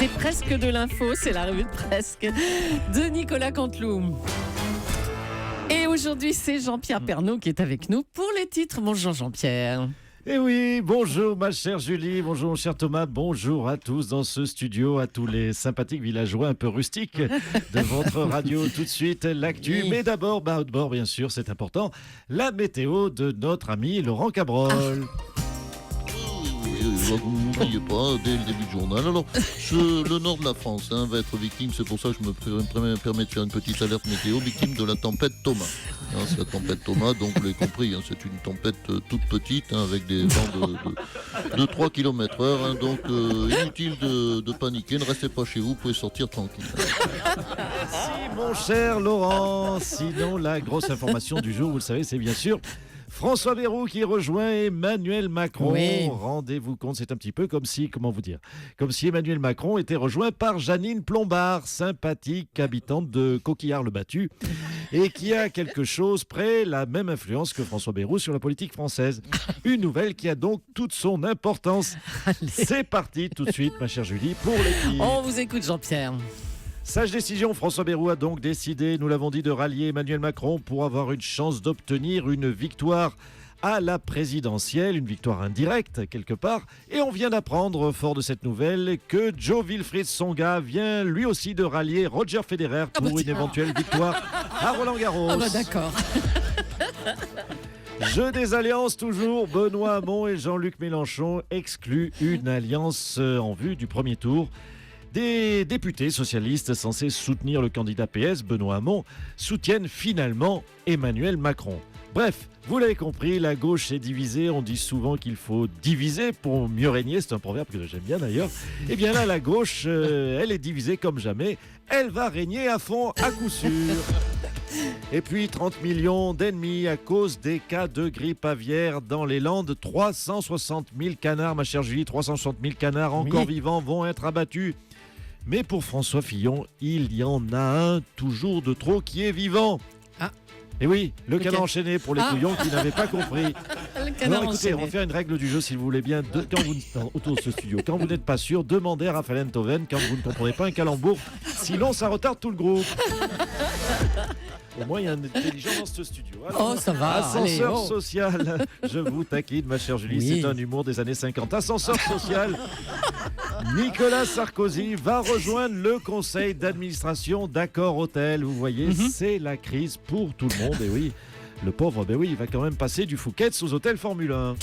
C'est presque de l'info, c'est la revue de Presque de Nicolas Canteloup. Et aujourd'hui, c'est Jean-Pierre Pernaut qui est avec nous pour les titres. Bonjour Jean-Pierre. Eh oui, bonjour ma chère Julie, bonjour mon cher Thomas, bonjour à tous dans ce studio, à tous les sympathiques villageois un peu rustiques de votre radio. Tout de suite, l'actu, Oui. mais d'abord, bien sûr, c'est important, la météo de notre ami Laurent Cabrol. Vous n'oubliez pas, dès le début du journal. Alors, le nord de la France va être victime, c'est pour ça que je me permets de faire une petite alerte météo, victime de la tempête Thomas. C'est la tempête Thomas, donc vous l'avez compris, c'est une tempête toute petite, avec des vents de 3 km/h. Donc, inutile de paniquer, ne restez pas chez vous, vous pouvez sortir tranquille. Merci mon cher Laurent. Sinon, la grosse information du jour, vous le savez, c'est bien sûr François Bayrou qui rejoint Emmanuel Macron. Oui. Rendez-vous compte, c'est un petit peu comme si Emmanuel Macron était rejoint par Jeannine Plombard, sympathique habitante de Coquillard-le-Battu, et qui a quelque chose près la même influence que François Bayrou sur la politique française. Une nouvelle qui a donc toute son importance. C'est parti tout de suite, ma chère Julie, pour les titres. On vous écoute Jean-Pierre. Sage décision, François Bayrou a donc décidé, nous l'avons dit, de rallier Emmanuel Macron pour avoir une chance d'obtenir une victoire à la présidentielle, une victoire indirecte quelque part. Et on vient d'apprendre, fort de cette nouvelle, que Joe Wilfried Tsonga vient lui aussi de rallier Roger Federer pour une éventuelle victoire à Roland-Garros. Ah bah d'accord. Jeu des alliances toujours, Benoît Hamon et Jean-Luc Mélenchon excluent une alliance en vue du premier tour. Des députés socialistes censés soutenir le candidat PS, Benoît Hamon, soutiennent finalement Emmanuel Macron. Bref, vous l'avez compris, la gauche est divisée. On dit souvent qu'il faut diviser pour mieux régner. C'est un proverbe que j'aime bien d'ailleurs. Et bien là, la gauche, elle est divisée comme jamais. Elle va régner à fond, à coup sûr. Et puis 30 millions d'ennemis à cause des cas de grippe aviaire dans les Landes. 360 000 canards, ma chère Julie, 360 000 canards encore vivants vont être abattus. Mais pour François Fillon, il y en a un toujours de trop qui est vivant. Ah. Et oui, le canard Lequel enchaîné pour les couillons qui n'avaient pas compris. Le canard Alors écoutez, enchaîné. on va faire une règle du jeu si vous voulez bien, autour de ce studio. Quand vous n'êtes pas sûr, demandez à Raphaël Enthoven quand vous ne comprenez pas un calembour. Sinon, ça retarde tout le groupe. Au moins, il y a un intelligent dans ce studio. Alors, Oh, ça va. ascenseur allez, oh. social. Je vous taquine, ma chère Julie. Oui. C'est un humour des années 50. Ascenseur social. Nicolas Sarkozy va rejoindre le conseil d'administration d'Accor Hôtel. Vous voyez, c'est la crise pour tout le monde. Et oui, le pauvre, il va quand même passer du Fouquet's aux hôtels Formule 1.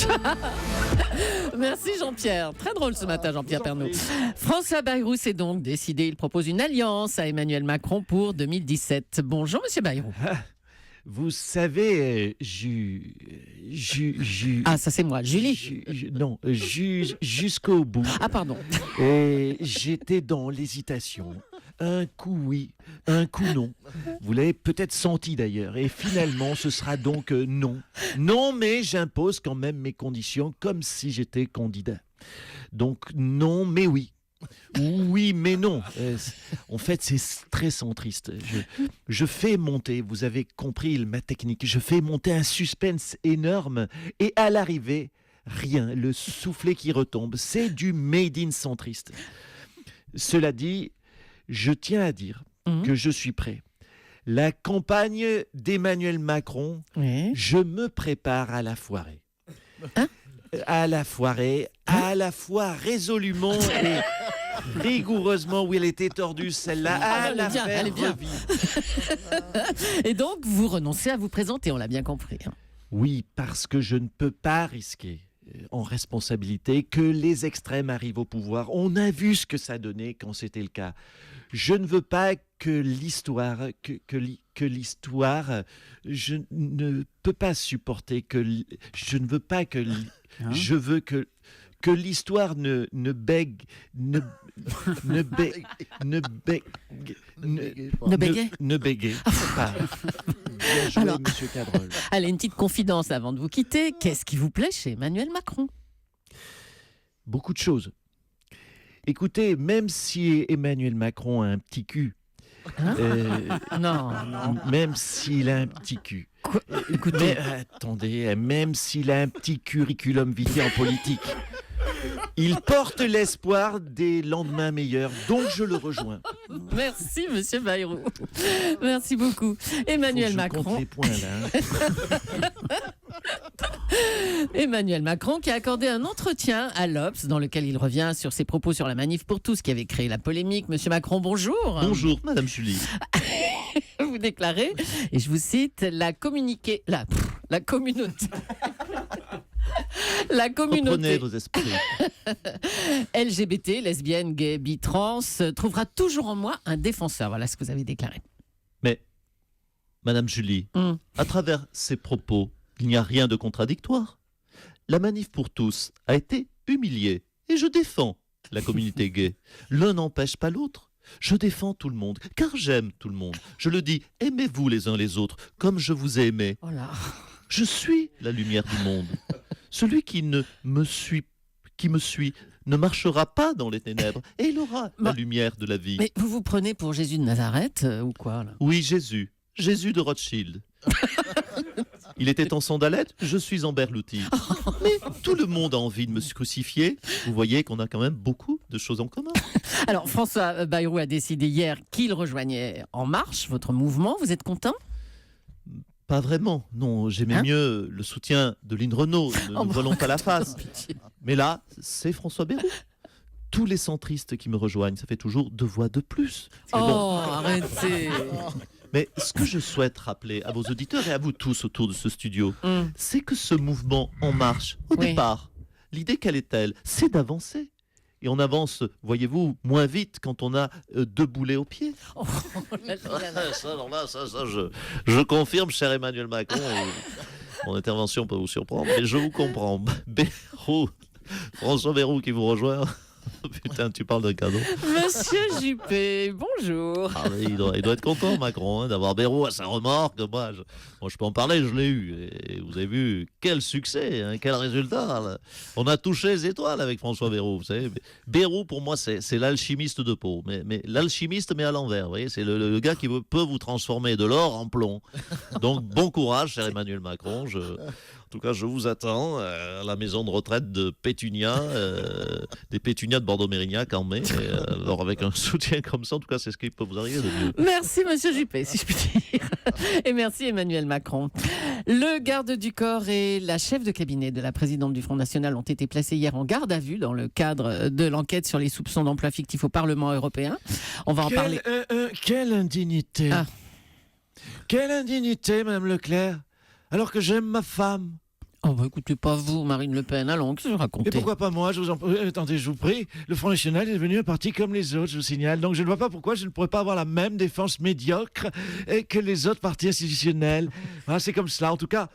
Merci Jean-Pierre. Très drôle ce matin Jean-Pierre Je vous en Pernaut. prie. François Bayrou s'est donc décidé. Il propose une alliance à Emmanuel Macron pour 2017. Bonjour Monsieur Bayrou. Vous savez, Ah ça c'est moi, Julie. jusqu'au bout. Ah pardon. Et j'étais dans l'hésitation. Un coup oui, un coup non. Vous l'avez peut-être senti d'ailleurs. Et finalement, ce sera donc non. Non, mais j'impose quand même mes conditions comme si j'étais candidat. Donc non, mais oui. Oui, mais non. En fait, c'est très centriste. Je fais monter, vous avez compris ma technique, je fais monter un suspense énorme et à l'arrivée, rien, le soufflet qui retombe. C'est du made in centriste. Cela dit, je tiens à dire que je suis prêt. La campagne d'Emmanuel Macron, Oui. je me prépare à la foirer. Hein À la foirer, à la fois résolument et rigoureusement. Oui, elle était tordue celle-là. Ah, À elle est la bien, faire elle est bien. revivre. Et donc vous renoncez à vous présenter, on l'a bien compris. Oui, parce que je ne peux pas risquer en responsabilité que les extrêmes arrivent au pouvoir. On a vu ce que ça donnait quand c'était le cas. Je ne veux pas que l'histoire, que l'histoire, je ne peux pas supporter je ne veux pas que, je veux que l'histoire ne bégaye. Pas. Bien joué, Alors- Monsieur Cabrol. Allez, une petite confidence avant de vous quitter. Qu'est-ce qui vous plaît chez Emmanuel Macron? Beaucoup de choses. Écoutez, même si Emmanuel Macron a un petit cul, Non, non. même s'il a un petit cul, Écoutez, attendez, même s'il a un petit curriculum vitae en politique, Il porte l'espoir des lendemains meilleurs, donc je le rejoins. Merci, monsieur Bayrou. Merci beaucoup. Emmanuel Faut que je compte Macron. les points, là, Emmanuel Macron qui a accordé un entretien à l'Obs dans lequel il revient sur ses propos sur la manif pour tous qui avait créé la polémique. Monsieur Macron, bonjour. Bonjour, Madame Julie. Vous déclarez, et je vous cite, la communauté. La Reprenez communauté vos esprits. LGBT, lesbienne, gay, bi, trans, trouvera toujours en moi un défenseur. Voilà ce que vous avez déclaré. Mais, Madame Julie, à travers ces propos, il n'y a rien de contradictoire. La manif pour tous a été humiliée et je défends la communauté gay. L'un n'empêche pas l'autre. Je défends tout le monde, car j'aime tout le monde. Je le dis, aimez-vous les uns les autres, comme je vous ai aimé. Oh là. Je suis la lumière du monde. Celui qui me suit ne marchera pas dans les ténèbres et il aura la lumière de la vie. Mais vous vous prenez pour Jésus de Nazareth ou quoi là? Oui, Jésus de Rothschild. Il était en sandalette, je suis en berlouti. Mais tout le monde a envie de me crucifier. Vous voyez qu'on a quand même beaucoup de choses en commun. Alors, François Bayrou a décidé hier qu'il rejoignait En Marche, votre mouvement. Vous êtes content? Pas vraiment, non. J'aimais mieux le soutien de Lynn Renault. Ne nous voilons pas la face. Mais là, c'est François Bayrou. Tous les centristes qui me rejoignent, ça fait toujours 2 voix de plus. Mais bon. Arrêtez. Mais ce que je souhaite rappeler à vos auditeurs et à vous tous autour de ce studio, c'est que ce mouvement En Marche, au départ, l'idée quelle est-elle? C'est d'avancer. Et on avance, voyez-vous, moins vite quand on a 2 boulets aux pieds. Je confirme, cher Emmanuel Macron, mon intervention peut vous surprendre, mais je vous comprends. François Bayrou qui vous rejoint. Putain, tu parles d'un cadeau. Monsieur Juppé, bonjour. Ah, il doit être content, Macron, d'avoir Bayrou à sa remorque. Moi, je peux en parler, je l'ai eu. Et vous avez vu, quel succès, quel résultat. Là. On a touché les étoiles avec François Bayrou. Vous savez. Bayrou, pour moi, c'est l'alchimiste de Pau. Mais l'alchimiste, mais à l'envers. Vous voyez, c'est le gars qui peut vous transformer de l'or en plomb. Donc, bon courage, cher Emmanuel Macron. En tout cas, je vous attends à la maison de retraite de Pétunia, des Pétunias de Bordeaux-Mérignac en mai. Alors, avec un soutien comme ça, en tout cas, c'est ce qui peut vous arriver de mieux. Merci, monsieur Juppé, si je puis dire. Et merci, Emmanuel Macron. Le garde du corps et la chef de cabinet de la présidente du Front National ont été placés hier en garde à vue dans le cadre de l'enquête sur les soupçons d'emploi fictif au Parlement européen. On va en parler. Quelle indignité. Quelle indignité, Madame Leclerc, alors que j'aime ma femme. Oh bah écoutez, pas vous, Marine Le Pen, allons, qu'est-ce que vous racontez? Et pourquoi pas moi? Attendez, je vous prie. Le Front National est devenu un parti comme les autres, je vous signale. Donc je ne vois pas pourquoi je ne pourrais pas avoir la même défense médiocre que les autres partis institutionnels. Voilà, c'est comme cela. En tout cas,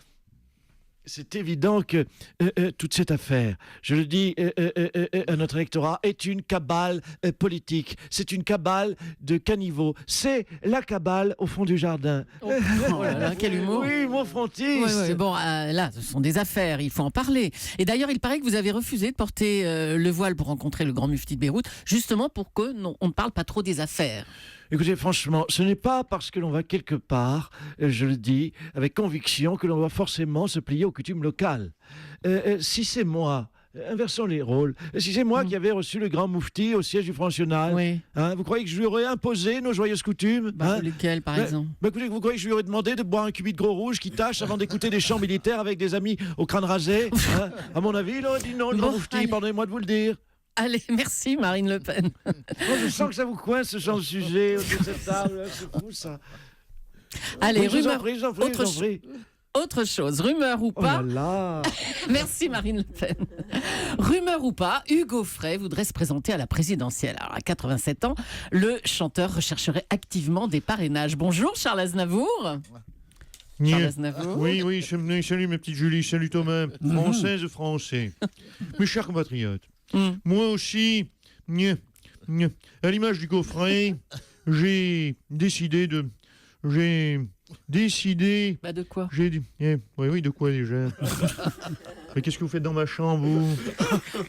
c'est évident que toute cette affaire, je le dis à notre électorat, est une cabale politique. C'est une cabale de caniveaux. C'est la cabale au fond du jardin. Oh là là, quel humour. Oui, mon frontiste. Ouais. Bon, là, ce sont des affaires, il faut en parler. Et d'ailleurs, il paraît que vous avez refusé de porter le voile pour rencontrer le grand mufti de Beyrouth, justement pour qu'on ne parle pas trop des affaires. Écoutez, franchement, ce n'est pas parce que l'on va quelque part, je le dis avec conviction, que l'on doit forcément se plier aux coutumes locales. Si c'est moi, inversons les rôles, si c'est moi qui avais reçu le grand moufti au siège du Front National, vous croyez que je lui aurais imposé nos joyeuses coutumes? Lesquelles, par exemple? Écoutez, vous croyez que je lui aurais demandé de boire un cubi de gros rouge qui tâche avant d'écouter des chants militaires avec des amis au crâne rasé? À mon avis, il aurait dit non, le grand moufti, pardonnez-moi de vous le dire. Allez, merci Marine Le Pen. Moi, je sens que ça vous coince ce genre de sujet autour de cette table. C'est fou ça. Allez, oui, rumeur. Autre chose, rumeur ou pas. Oh là là. Merci Marine Le Pen. Rumeur ou pas, Hugo Frey voudrait se présenter à la présidentielle. Alors à 87 ans, le chanteur rechercherait activement des parrainages. Bonjour Charles Aznavour. Charles Aznavour. Oui, salut mes petites Julie, salut Thomas, français. Mes chers compatriotes. Moi aussi, à l'image du coffret, j'ai décidé de... De quoi? Oui, de quoi déjà? Mais qu'est-ce que vous faites dans ma chambre, vous?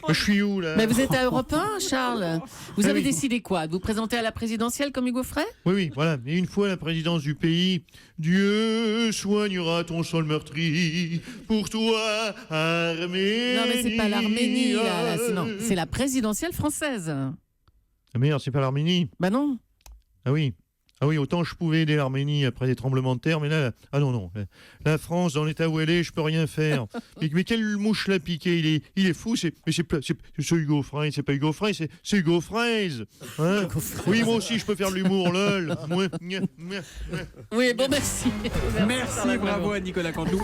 Je suis où, là? Mais vous êtes à Europe 1, Charles. Vous Ah avez oui. décidé quoi? De vous présenter à la présidentielle comme Hugo Frey? Oui, voilà. Et une fois à la présidence du pays, Dieu soignera ton sol meurtri pour toi, Arménie. Non, mais c'est pas l'Arménie, là. Non, c'est la présidentielle française. Ah merde, c'est pas l'Arménie. Bah non. Ah oui. Ah oui, autant je pouvais aider l'Arménie après des tremblements de terre, mais là, ah non. La France, dans l'état où elle est, je peux rien faire. Mais quelle mouche l'a piqué? Il est fou, c'est ce Hugo Frey, c'est pas Hugo Frey, c'est Hugo Fraise. Hein? Oui, moi aussi, je peux faire de l'humour, lol. Oui, bon, merci. Merci, bravo à Nicolas Canteloup.